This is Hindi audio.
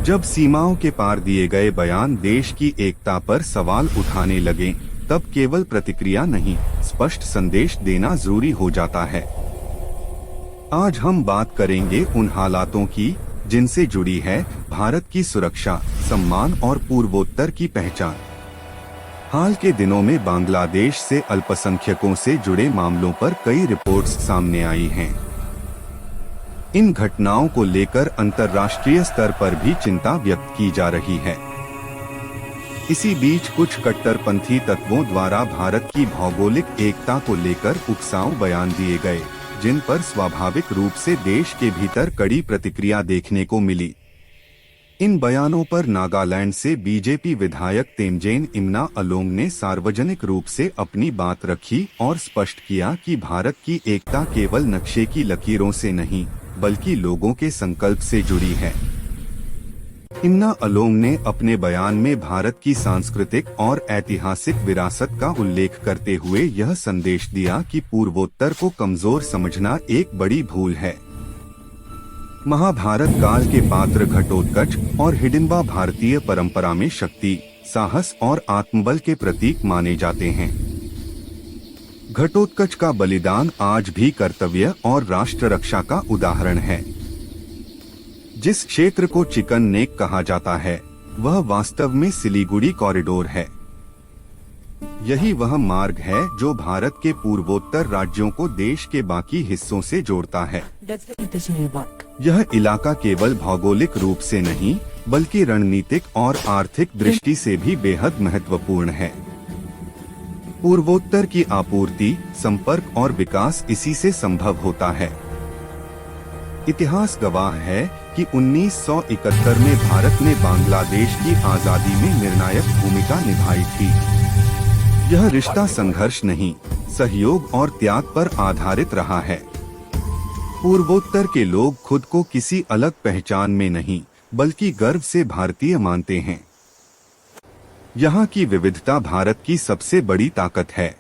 जब सीमाओं के पार दिए गए बयान देश की एकता पर सवाल उठाने लगे, तब केवल प्रतिक्रिया नहीं, स्पष्ट संदेश देना जरूरी हो जाता है। आज हम बात करेंगे उन हालातों की जिनसे जुड़ी है भारत की सुरक्षा, सम्मान और पूर्वोत्तर की पहचान। हाल के दिनों में बांग्लादेश से अल्पसंख्यकों से जुड़े मामलों पर कई रिपोर्ट्स सामने आई हैं। इन घटनाओं को लेकर अंतर्राष्ट्रीय स्तर पर भी चिंता व्यक्त की जा रही है। इसी बीच कुछ कट्टरपंथी तत्वों द्वारा भारत की भौगोलिक एकता को लेकर उकसाऊ बयान दिए गए, जिन पर स्वाभाविक रूप से देश के भीतर कड़ी प्रतिक्रिया देखने को मिली। इन बयानों पर नागालैंड से बीजेपी विधायक तेमजेन इमना अलोंग ने सार्वजनिक रूप से अपनी बात रखी और स्पष्ट किया कि भारत की एकता केवल नक्शे की लकीरों से नहीं, बल्कि लोगों के संकल्प से जुड़ी है। इमना अलोंग ने अपने बयान में भारत की सांस्कृतिक और ऐतिहासिक विरासत का उल्लेख करते हुए यह संदेश दिया कि पूर्वोत्तर को कमजोर समझना एक बड़ी भूल है। महाभारत काल के पात्र घटोत्कच और हिडिंबा भारतीय परंपरा में शक्ति, साहस और आत्मबल के प्रतीक माने जाते हैं। घटोत्कच का बलिदान आज भी कर्तव्य और राष्ट्र रक्षा का उदाहरण है। जिस क्षेत्र को चिकन नेक कहा जाता है, वह वास्तव में सिलीगुड़ी कॉरिडोर है। यही वह मार्ग है जो भारत के पूर्वोत्तर राज्यों को देश के बाकी हिस्सों से जोड़ता है। यह इलाका केवल भौगोलिक रूप से नहीं, बल्कि रणनीतिक और आर्थिक दृष्टि से भी बेहद महत्वपूर्ण है। पूर्वोत्तर की आपूर्ति, संपर्क और विकास इसी से संभव होता है। इतिहास गवाह है कि 1971 में भारत ने बांग्लादेश की आजादी में निर्णायक भूमिका निभाई थी। यह रिश्ता संघर्ष नहीं, सहयोग और त्याग पर आधारित रहा है। पूर्वोत्तर के लोग खुद को किसी अलग पहचान में नहीं, बल्कि गर्व से भारतीय मानते हैं। यहाँ की विविधता भारत की सबसे बड़ी ताकत है।